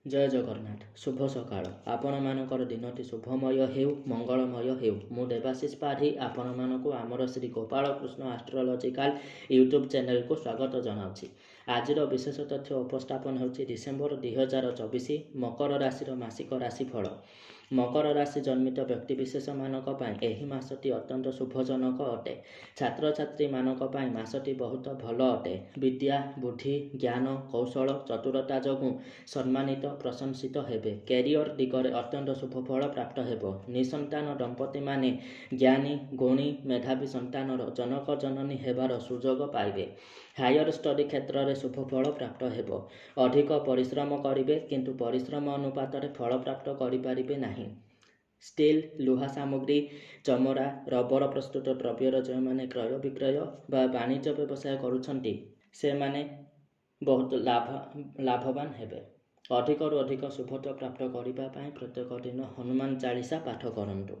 जय जगन्नाथ शुभ सकाळ आपण मानकर दिनटी शुभमय हेउ मंगलमय हेउ मु देवाशीष पाढ़ी आपण मानक आमर Shri Gopal Krishna astrological YouTube channel को स्वागत जनावछि। आज विशेष तथ्य उपस्थापन होछि डिसेम्बर 2024 मकर राशि मासिक राशिफल। मकर राशि जन्मित व्यक्तिविशेष मानक पाई एही मासटी अत्यंत शुभजनक अटे। छात्र छात्री मानक पाई मासटी बहुत भल अटे। विद्या बुद्धि ज्ञान कौशल चतुरता जोगु सम्मानित प्रशंसित हेबे। कैरियर दिगरे अत्यंत शुभ फल प्राप्त हेबो। निसंतान दंपति माने ज्ञानी गुणी मेधावी संतानर जनक जननी हेबार सुजोग पाइबे। हायर स्टडी क्षेत्र में शुभ फल प्राप्त हेबो। अधिक परिश्रम करिवे किंतु परिश्रम अनुपात फल प्राप्त करिपारिबे नाही। स्टील लुहा सामग्री चमड़ा रबर प्रस्तुत द्रव्यर जो मैंने क्रय विक्रय बा वाणिज्य व्यवसाय करुछंती से माने बहुत लाभवान हेबे। अधिक रु अधिक शुभता प्राप्त करने प्रत्येक दिन हनुमान चालीसा पाठ करंतु।